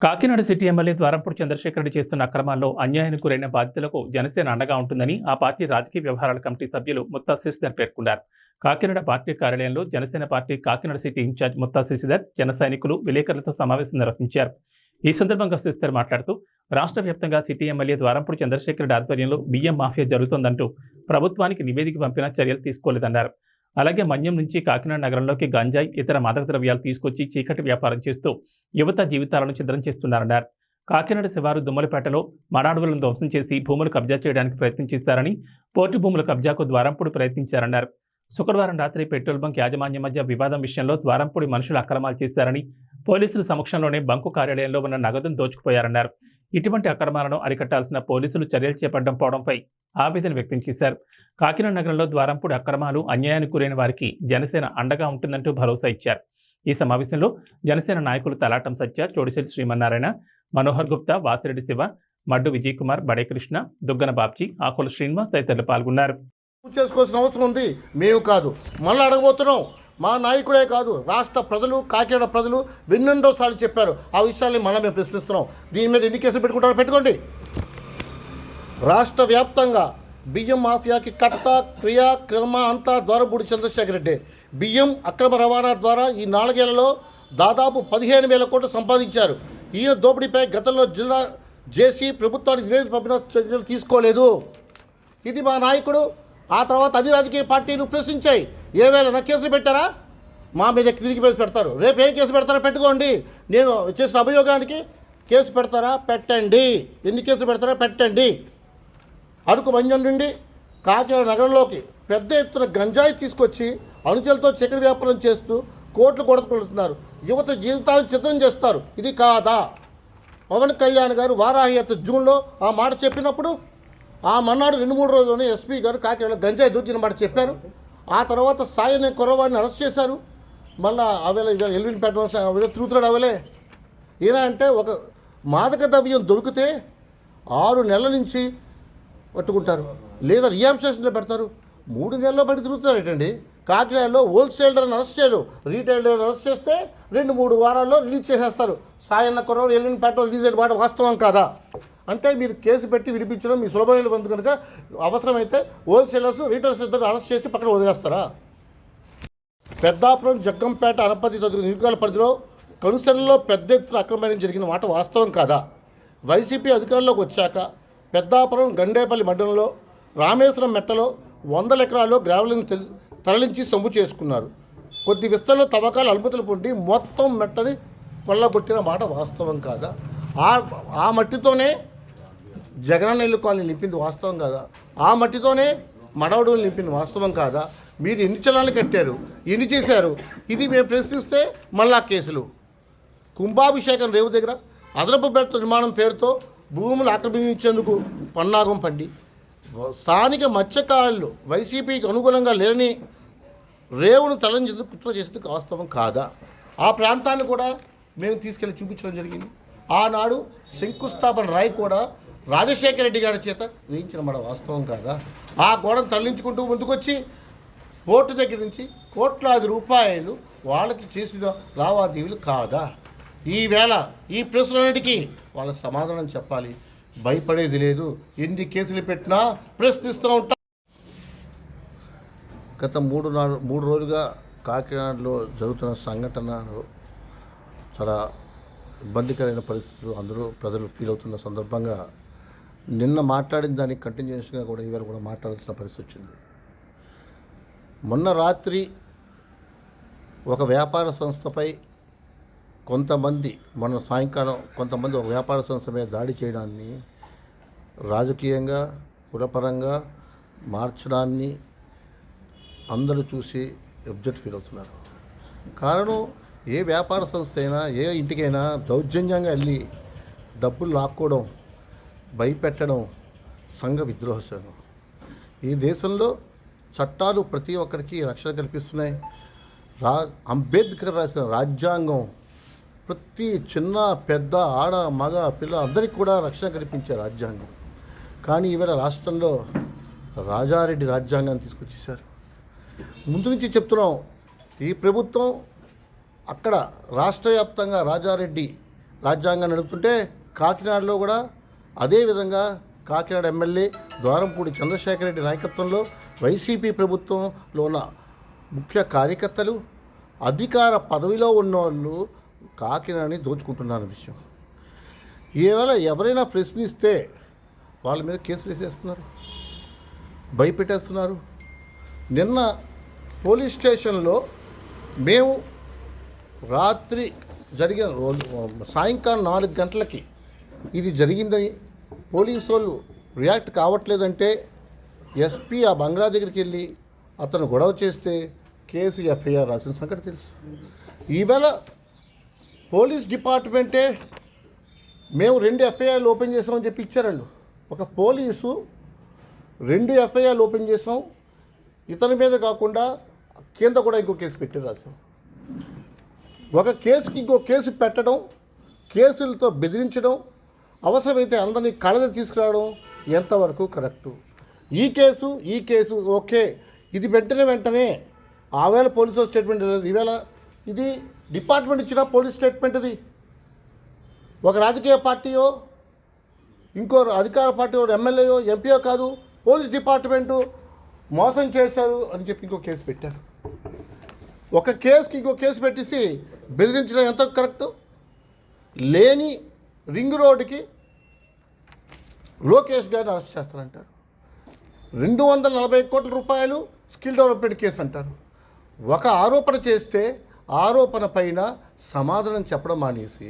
Kakinada city MLA Dwarampudi Chandrasekhar Reddy చేస్తున్న అక్రమాల్లో అన్యాయానికి గురైన బాధితులకు జనసేన అండగా ఉంటుందని ఆ పార్టీ రాజకీయ వ్యవహారాల కమిటీ సభ్యులు ముత్తా శశిధర్ పేర్కొన్నారు. కాకినాడ పార్టీ కార్యాలయంలో Janasena party Kakinada city incharge Mutha Sasidhar, జన సైనికులు విలేకరులతో సమావేశం నిర్వహించారు. ఈ సందర్భంగా శశిధర్ మాట్లాడుతూ, రాష్ట్ర వ్యాప్తంగా సిటీ ఎమ్మెల్యే ద్వారంపూడి చంద్రశేఖర్ రెడ్డి ఆధ్వర్యంలో బియ్యం మాఫియా జరుగుతోందంటూ ప్రభుత్వానికి నివేదిక పంపినా చర్యలు తీసుకోలేదన్నారు. అలాగే మన్యం నుంచి కాకినాడ నగరంలోకి గంజాయి, ఇతర మాదక ద్రవ్యాలు తీసుకొచ్చి చీకటి వ్యాపారం చేస్తూ యువత జీవితాలను ఛిద్రం చేస్తున్నారన్నారు. కాకినాడ శివారు దుమ్మలపేటలో మరాడువులను ధ్వంసం చేసి భూములు కబ్జా చేయడానికి ప్రయత్నం చేశారని, పోర్టు భూముల కబ్జాకు ద్వారంపూడి ప్రయత్నించారన్నారు. శుక్రవారం రాత్రి పెట్రోల్ బంక్ యాజమాన్యం మధ్య వివాదం విషయంలో ద్వారంపూడి మనుషులు అక్రమాలు చేశారని, పోలీసుల సమక్షంలోనే బంకు కార్యాలయంలో ఉన్న నగదును దోచుకుపోయారన్నారు. ఇటువంటి అక్రమాలను అరికట్టాల్సిన పోలీసులు చర్యలు చేపట్టడం పోవడంపై ఆవేదన వ్యక్తం చేశారు. కాకినాడ నగరంలో ద్వారంపూడి అక్రమాలు, అన్యాయానికి గురైన వారికి జనసేన అండగా ఉంటుందంటూ భరోసా ఇచ్చారు. ఈ సమావేశంలో జనసేన నాయకులు తలాటం సత్య, చోడిశెట్టి శ్రీమన్నారాయణ, మనోహర్ గుప్తా, వాసిరెడ్డి శివ, మడ్డు విజయ్ కుమార్, బడే కృష్ణ, దుగ్గన బాబ్జీ, ఆకుల శ్రీనివాస్ తదితరులు పాల్గొన్నారు. చేసుకోవాల్సిన అవసరం ఉంది, మేము కాదు. మళ్ళీ అడగబోతున్నాం. మా నాయకుడే కాదు, రాష్ట్ర ప్రజలు, కాకినాడ ప్రజలు ఎన్నెన్నోసార్లు చెప్పారు. ఆ విషయాన్ని మళ్ళీ మేము ప్రశ్నిస్తున్నాం. దీని మీద ఎన్ని కేసులు పెట్టుకుంటారో పెట్టుకోండి. రాష్ట్ర వ్యాప్తంగా బియ్యం మాఫియాకి కర్త, క్రియ, క్రమ అంతా ద్వారంపూడి చంద్రశేఖర్ రెడ్డి. బియ్యం అక్రమ రవాణా ద్వారా ఈ 4 ఏళ్లలో దాదాపు 15,000 కోట్లు సంపాదించారు. ఈయన దోపిడీపై గతంలో జిల్లా జేసీ ప్రభుత్వానికి నివేదిక పంపిన చర్యలు తీసుకోలేదు. ఇది మా నాయకుడు. ఆ తర్వాత అన్ని రాజకీయ పార్టీలు ప్రశ్నించాయి. ఏవేళ కేసులు పెట్టారా? మా మీద తిరిగి కేసు పెడతారు. రేపు ఏం కేసు పెడతారో పెట్టుకోండి. నేను చేసిన అభియోగానికి కేసు పెడతారా? పెట్టండి. ఎన్ని కేసులు పెడతారో పెట్టండి. అరకు మన్యం నుండి కాకినాడ నగరంలోకి పెద్ద ఎత్తున గంజాయి తీసుకొచ్చి అణుచలతో చక్కెర వ్యాపారం చేస్తూ కోట్లు కొడుతున్నారు. యువత జీవితాలను చిత్రం చేస్తారు. ఇది కాదా? పవన్ కళ్యాణ్ గారు వారాహి జూన్లో ఆ మాట చెప్పినప్పుడు ఆ మన్నాడు 2-3 రోజుల్లోనే ఎస్పీ గారు కాకినాడ గంజాయి దొరికిన మాట చెప్పారు. ఆ తర్వాత సాయని కుర్రవాడిని అరెస్ట్ చేశారు. మళ్ళీ అవేళ ఎల్విన్ పెట్టడం తిరుగుతున్నాడు. అవలే ఈయన అంటే ఒక మాదక ద్రవ్యం దొరికితే 6 నెలల నుంచి పట్టుకుంటారు, లేదా రియాబ్స్టేషన్లో పెడతారు. 3 నెలల్లో బట్టి తిరుగుతున్నారు ఏంటండి? కాకినాడలో హోల్సేలర్ని అరెస్ట్ చేయరు, రీటైలర్ని అరెస్ట్ చేస్తే 2-3 వారాల్లో రిలీజ్ చేసేస్తారు. సాయన్న కుర్రవాడు ఎల్విన్ పెట్టడం రిలీజ్ అయిన మాట వాస్తవం కాదా? అంటే మీరు కేసు పెట్టి విడిపించడం మీ సులభమైన బంధు కనుక అవసరమైతే హోల్సేలర్స్, రీటైలర్స్ ఇద్దరు అరెస్ట్ చేసి పక్కన వదిలేస్తారా? పెద్దాపురం, జగ్గంపేట, అనపతి తదితర నియోజకవర్గాల పరిధిలో కనుసెలలో పెద్ద ఎత్తున అక్రమం జరిగిన మాట వాస్తవం కాదా? వైసీపీ అధికారంలోకి వచ్చాక పెద్దాపురం, గండేపల్లి మండలంలో రామేశ్వరం మెట్టలో 100 ఎకరాల్లో గ్రావెల్ని తరలించి సొమ్ము చేసుకున్నారు. కొద్ది విస్తరణలో తవ్వకాలు అనుమతులు పొంది మొత్తం మెట్టని కొల్లగొట్టిన మాట వాస్తవం కాదా? ఆ మట్టితోనే జగనన్న ఇల్లు కాలనీ నింపింది వాస్తవం కాదా? ఆ మట్టితోనే మడవడులు నింపింది వాస్తవం కాదా? మీరు ఎన్ని చలాలు కట్టారు, ఎన్ని చేశారు? ఇది మేము ప్రశ్నిస్తే మళ్ళా కేసులు. కుంభాభిషేకం రేవు దగ్గర అదనపు బెడ్ నిర్మాణం పేరుతో భూములు ఆక్రమించేందుకు పన్నాగం పండి స్థానిక మత్స్యకారులు వైసీపీకి అనుగుణంగా లేని రేవును తరలించేందుకు కుట్ర చేసేందుకు వాస్తవం కాదా? ఆ ప్రాంతాన్ని కూడా మేము తీసుకెళ్ళి చూపించడం జరిగింది. ఆనాడు శంకుస్థాపన రాయి కూడా రాజశేఖర రెడ్డి గారి చేత వేయించిన మాట వాస్తవం కాదా? ఆ గోడను తరలించుకుంటూ ముందుకొచ్చి కోర్టు దగ్గర నుంచి కోట్లాది రూపాయలు వాళ్ళకి చేసిన లావాదేవీలు కాదా? ఈవేళ ఈ ప్రశ్నలన్నిటికీ వాళ్ళ సమాధానం చెప్పాలి. భయపడేది లేదు. ఎన్ని కేసులు పెట్టినా ప్రశ్నిస్తూ ఉంటాం. గత 3 రోజులుగా కాకినాడలో జరుగుతున్న సంఘటనలు చాలా ఇబ్బందికరమైన పరిస్థితులు అందరూ ప్రజలు ఫీల్ అవుతున్న సందర్భంగా నిన్న మాట్లాడిన దానికి కంటిన్యూస్గా కూడా ఈవేళ కూడా మాట్లాడాల్సిన పరిస్థితి వచ్చింది. మొన్న రాత్రి ఒక వ్యాపార సంస్థపై కొంతమంది, మొన్న సాయంకాలం కొంతమంది ఒక వ్యాపార సంస్థ మీద దాడి చేయడాన్ని రాజకీయంగా, కులపరంగా మార్చడాన్ని అందరూ చూసి అబ్జెక్ట్ ఫీల్ అవుతున్నారు. కారణం, ఏ వ్యాపార సంస్థ అయినా, ఏ ఇంటికైనా దౌర్జన్యంగా వెళ్ళి డబ్బులు లాక్కోవడం, భయపెట్టడం సంఘ విద్రోహం. ఈ దేశంలో చట్టాలు ప్రతి ఒక్కరికి రక్షణ కల్పిస్తున్నాయి. అంబేద్కర్ రాసిన రాజ్యాంగం ప్రతి చిన్న, పెద్ద, ఆడ, మగ, పిల్ల అందరికీ కూడా రక్షణ కల్పించే రాజ్యాంగం. కానీ ఈవేళ రాష్ట్రంలో రాజారెడ్డి రాజ్యాంగాన్ని తీసుకొచ్చేసారు. ముందు నుంచి చెప్తున్నాం, ఈ ప్రభుత్వం అక్కడ రాష్ట్ర వ్యాప్తంగా రాజారెడ్డి రాజ్యాంగం నడుపుతుంటే కాకినాడలో కూడా అదేవిధంగా కాకినాడ ఎమ్మెల్యే ద్వారంపూడి చంద్రశేఖర్ రెడ్డి నాయకత్వంలో వైసీపీ ప్రభుత్వంలో ఉన్న ముఖ్య కార్యకర్తలు అధికార పదవిలో ఉన్నవాళ్ళు కాకినాడని దోచుకుంటున్నారు విషయం. ఈవేళ ఎవరైనా ప్రశ్నిస్తే వాళ్ళ మీద కేసులు వేసేస్తున్నారు, భయపెట్టేస్తున్నారు. నిన్న పోలీస్ స్టేషన్లో మేము రాత్రి జరిగిన సాయంకాలం 4 గంటలకి ఇది జరిగిందని పోలీసు వాళ్ళు రియాక్ట్ కావట్లేదంటే ఎస్పీ ఆ బంగ్లా దగ్గరికి వెళ్ళి అతను గొడవ చేస్తే కేసు ఎఫ్ఐఆర్ రాసిన సంగతి తెలుసు. ఈవేళ పోలీస్ డిపార్ట్మెంటే మేము 2 ఎఫ్ఐఆర్లు ఓపెన్ చేసామని చెప్పి ఇచ్చారండి. ఒక పోలీసు 2 ఎఫ్ఐఆర్లు ఓపెన్ చేసాం, ఇతని మీద కాకుండా కింద కూడా ఇంకో కేసు పెట్టి రాసాం. ఒక కేసుకి ఇంకో కేసు పెట్టడం, కేసులతో బెదిరించడం, అవసరమైతే అందరినీ కళ్ళని తీసుకురావడం ఎంతవరకు కరెక్టు? ఈ కేసు ఓకే, ఇది వెంటనే ఆవేళ పోలీసు స్టేట్మెంట్ లేదు. ఈవేళ ఇది డిపార్ట్మెంట్ ఇచ్చిన పోలీస్ స్టేట్మెంట్. ఇది ఒక రాజకీయ పార్టీయో ఇంకో అధికార పార్టీ ఎమ్మెల్యేయో ఎంపీయో కాదు, పోలీస్ డిపార్ట్మెంటు మోసం చేశారు అని చెప్పి ఇంకో కేసు పెట్టారు. ఒక కేసుకి ఇంకో కేసు పెట్టేసి బెదిరించడం ఎంత కరెక్టు? లేని రింగ్ రోడ్డుకి లోకేష్ గారిని అరెస్ట్ చేస్తారంటారు. 240 కోట్ల రూపాయలు స్కిల్ డెవలప్మెంట్ కేసు అంటారు. ఒక ఆరోపణ చేస్తే ఆరోపణ పైన సమాధానం చెప్పడం మానేసి